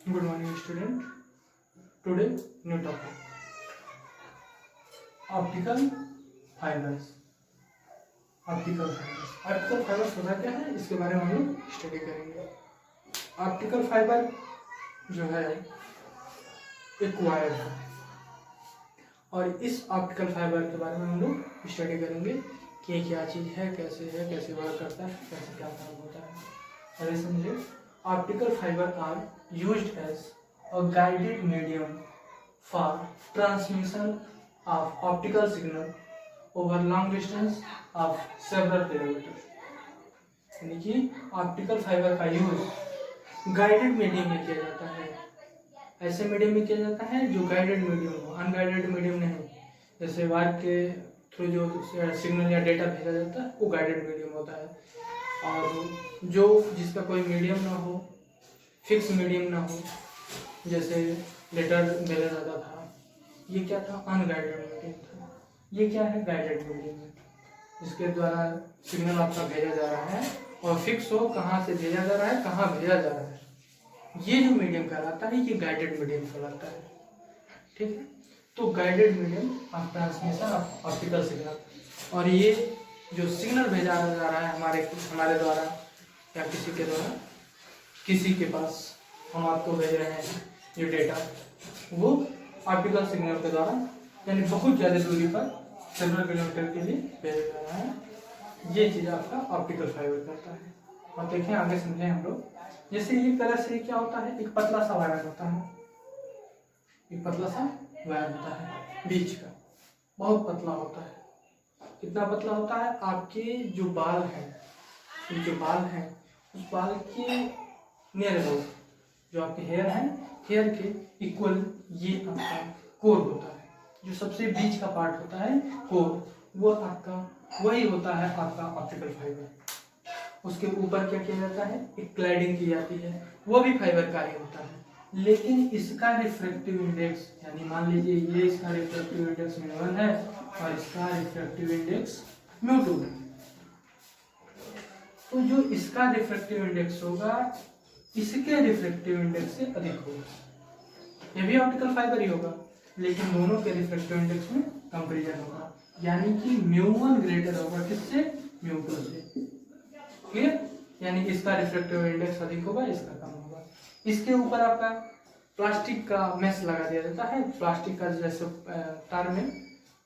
Good morning, student. Today, new topic: optical fibers. Optical fibres होता क्या है, इसके बारे में हम लोग स्टडी करेंगे। ऑप्टिकल फाइबर जो है एक वायर है, और इस ऑप्टिकल फाइबर के बारे में हम लोग स्टडी करेंगे कि ये क्या चीज़ है, कैसे वर्क करता है, कैसे क्या काम होता है। पहले समझे, optical fibre are used as a guided medium for transmission of optical signal over long distance of several kilometers। यानी कि ऑप्टिकल फाइबर का यूज गाइडेड मीडियम में किया जाता है। ऐसे मीडियम में किया जाता है जो गाइडेड मीडियम हो, अनगाइडेड मीडियम नहीं। जैसे वायर के थ्रू जो सिग्नल या डेटा भेजा जाता है वो गाइडेड मीडियम होता है, और जो जिसका कोई मीडियम ना हो, फिक्स मीडियम ना हो, जैसे लेटर भेजा जाता था, ये क्या था, अनगाइडेड मीडियम था। ये क्या है, गाइडेड मीडियम है, जिसके द्वारा सिग्नल आपका भेजा जा रहा है और फिक्स हो कहाँ से भेजा जा रहा है, कहाँ भेजा जा रहा है। ये जो मीडियम कहलाता है, ये गाइडेड मीडियम कहलाता है। ठीक है, तो guided medium of transmission of optical signal, और ये जो सिग्नल भेजा जा रहा है हमारे द्वारा या किसी के द्वारा किसी के पास, हम आपको भेज रहे हैं ये डेटा, वो ऑप्टिकल सिग्नल के द्वारा, यानी बहुत ज़्यादा दूरी पर सेवरल किलोमीटर के लिए भेजा जा रहा है। ये चीज़ आपका ऑप्टिकल फाइबर करता है। और देखें आगे समझें हम लोग, जैसे एक तरह से क्या होता है, एक पतला सा वायर होता है, एक पतला सा वायर होता है बीच का, बहुत पतला होता है। कितना पतला होता है, आपके जो बाल हैं, उस बाल के नियर अबाउट, जो आपके हेयर हैं, हेयर के इक्वल ये आपका कोर होता है। जो सबसे बीच का पार्ट होता है कोर, वो आपका वही होता है आपका ऑप्टिकल फाइबर। उसके ऊपर क्या किया जाता है, एक क्लैडिंग की जाती है, वो भी फाइबर का ही होता है, लेकिन इसका रिफ्रैक्टिव इंडेक्स, यानी मान लीजिए ये इसका रिफ्रैक्टिव इंडेक्स μ1 है और इसका रिफ्रैक्टिव इंडेक्स μ2 है। तो जो इसका रिफ्रैक्टिव इंडेक्स होगा, इसके रिफ्रैक्टिव इंडेक्स से अधिक होगा। ये भी ऑप्टिकल फाइबर ही होगा, लेकिन दोनों के रिफ्रैक्टिव इंडेक्स में कंपैरिजन होगा, यानी कि μ1 ग्रेटर होगा किससे, μ2 से। क्लियर, यानी इसका रिफ्रैक्टिव इंडेक्स अधिक होगा, इसका कम होगा। इसके ऊपर आपका प्लास्टिक का मेश लगा दिया जाता है, प्लास्टिक का जैसे तार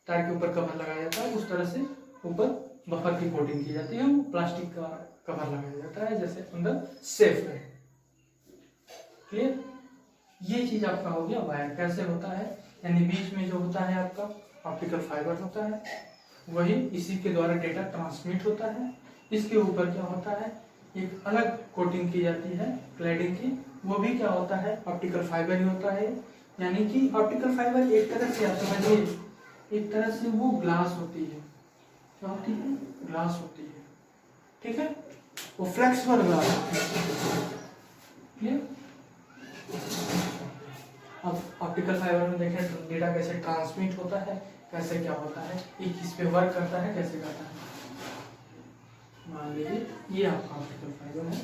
के ऊपर कवर लगाया जाता है, उस तरह से ऊपर बफर की कोटिंग की जाती है, वो प्लास्टिक का कवर लगाया जाता है, जैसे अंदर सेफ रहे। क्लियर, ये चीज आपका हो गया वायर। कैसे होता है, यानी बीच में जो होता है आपका ऑप्टिकल फाइबर होता है, वही इसी के द्वारा डेटा ट्रांसमिट होता है। इसके ऊपर क्या होता है, एक अलग कोटिंग की जाती है क्लैडिंग की, वो भी क्या होता है, ऑप्टिकल फाइबर ही होता है। यानी कि ऑप्टिकल फाइबर एक तरह से आप समझिए, एक तरह से वो ग्लास होती है, क्या होती है, ग्लास होती है। ठीक है, वो फ्लेक्सिबल ग्लास होती है। अब ऑप्टिकल फाइबर में देखें डेटा कैसे ट्रांसमिट होता है, कैसे क्या होता है, ये किस पे वर्क करता है, कैसे करता है। मान लीजिए ये आपका ऑप्टिकल फाइबर है,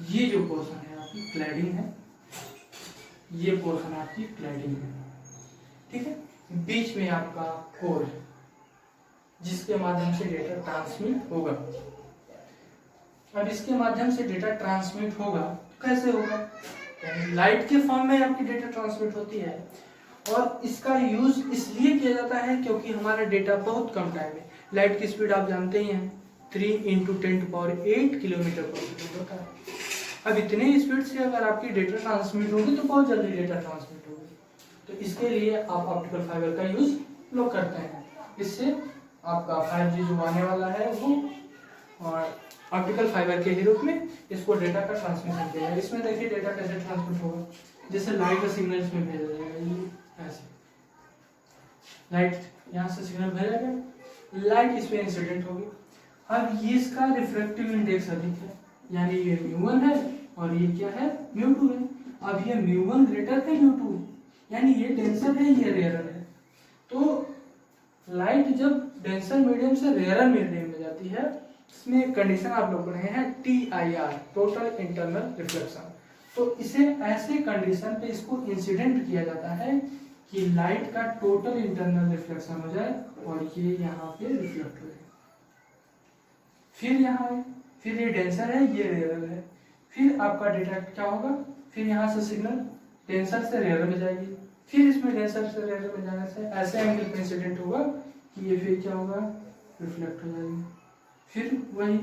ये जो पोर्शन है आपकी क्लैडिंग है, ये पोर्शन आपकी क्लैडिंग है। ठीक है, बीच में आपका कोर है, जिसके माध्यम से डेटा ट्रांसमिट होगा। अब इसके माध्यम से डेटा ट्रांसमिट होगा, कैसे होगा, यानी लाइट के फॉर्म में आपकी डेटा ट्रांसमिट होती है, और इसका यूज इसलिए किया जाता है क्योंकि हमारा डेटा बहुत कम टाइम में, लाइट की स्पीड आप जानते ही हैं 3 × 10⁸ किलोमीटर पर सेकंड होता है। अब इतने स्पीड से अगर आपकी डेटा ट्रांसमिट होगी तो बहुत जल्दी डेटा ट्रांसमिट होगी, तो इसके लिए आप ऑप्टिकल फाइबर का यूज लोग करते हैं। इससे आपका 5G जो आने वाला है वो और ऑप्टिकल फाइबर के ही रूप में इसको डेटा का ट्रांसमिशन किया है। इसमें देखिए डेटा कैसे ट्रांसमिट होगा, जैसे लाइट का सिग्नल इसमें भेजा जाएगा, ये ऐसे लाइट यहाँ से सिग्नल भेजा गया, लाइट इसमें इंसिडेंट होगी। अब ये इसका रिफ्रैक्टिव इंडेक्स अधिक है, यानी ये μ1 है और ये क्या है, μ2 है। अब ये μ1 ग्रेटर है μ2, यानी ये डेंसर है, ये रेयरर है। तो लाइट जब डेंसर मीडियम से रेयरर मीडियम में जाती है इसमें एक कंडीशन आप लोग पढ़े हैं TIR, टोटल इंटरनल रिफ्लेक्शन। तो इसे ऐसे कंडीशन पे इसको इंसिडेंट किया जाता है कि लाइट का टोटल इंटरनल रिफ्लेक्शन हो जाए और ये यहाँ पे रिफ्लेक्ट हो जाए। फिर यहाँ है, फिर ये डेंसर है, ये रेयर है, फिर आपका डेटा क्या होगा, फिर यहाँ से सिग्नल डेंसर से रेयर में जाएगी, फिर इसमें डेंसर से रेयर में जाने से ऐसे एंगल पे इंसिडेंट होगा कि ये फिर क्या होगा, रिफ्लेक्ट हो जाएगी, फिर वही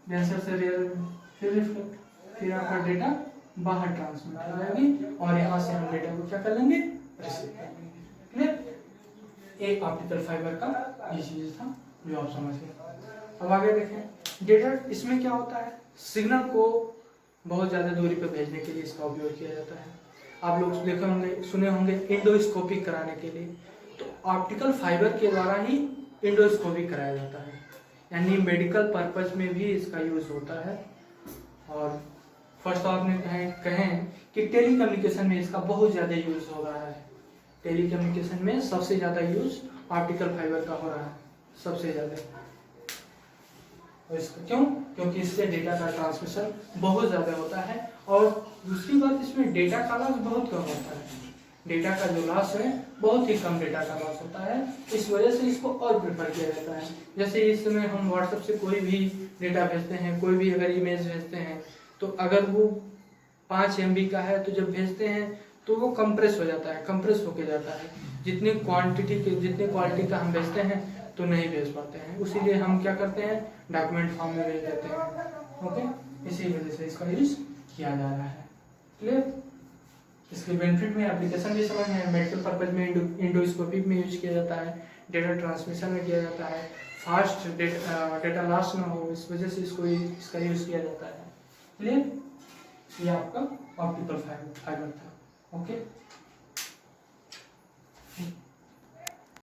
डेंसर से रेयर में, फिर रिफ्लेक्ट, फिर आपका डेटा बाहर ट्रांसमिट हो जाएगी और यहाँ से हम डेटा को क्या कर लेंगे, रिसीव कर लेंगे। क्लियर? एक ऑप्टिकल फाइबर का ये चीज था जो आप समझ गए। अब आगे देखें, डेटा इसमें क्या होता है, सिग्नल को बहुत ज़्यादा दूरी पर भेजने के लिए इसका उपयोग किया जाता है। आप लोग देखे होंगे, सुने होंगे इंडोस्कोपिक कराने के लिए, तो ऑप्टिकल फाइबर के द्वारा ही इंडोस्कोपिक कराया जाता है, यानी मेडिकल पर्पज में भी इसका यूज होता है। और फर्स्ट आपने कहें कि टेली कम्युनिकेशन में इसका बहुत ज़्यादा यूज हो रहा है। टेली कम्युनिकेशन में सबसे ज़्यादा यूज ऑप्टिकल फाइबर का हो रहा है, सबसे ज़्यादा। इसका क्यों? क्योंकि इससे डेटा का ट्रांसमिशन बहुत ज़्यादा होता है और दूसरी बात इसमें डेटा का लॉस बहुत कम होता है। डेटा का जो लॉस है बहुत ही कम डेटा का लॉस होता है, इस वजह से इसको और प्रेफर किया जाता है। जैसे इस समय हम व्हाट्सएप से कोई भी डेटा भेजते हैं, कोई भी अगर इमेज भेजते हैं, तो अगर वो 5 MB का है तो जब भेजते हैं तो वो कंप्रेस हो जाता है, कंप्रेस होके जाता है। जितनी क्वालिटी का हम भेजते हैं तो नहीं भेज पाते हैं, इसीलिए हम क्या करते हैं, डॉक्यूमेंट फॉर्म में भेज देते हैं। ओके, इसी वजह से इसका यूज किया जा रहा है। क्लियर? इसके बेनिफिट में एप्लीकेशन भी समझ में, मेडिकल पर्पज में इंडोस्कोपिक में यूज किया जाता है, डेटा ट्रांसमिशन में किया जाता है, फास्ट डेटा लॉस ना हो इस वजह से इसका यूज किया जाता है। क्लियर? ये आपका ऑप्टिकल फाइबर था। ओके।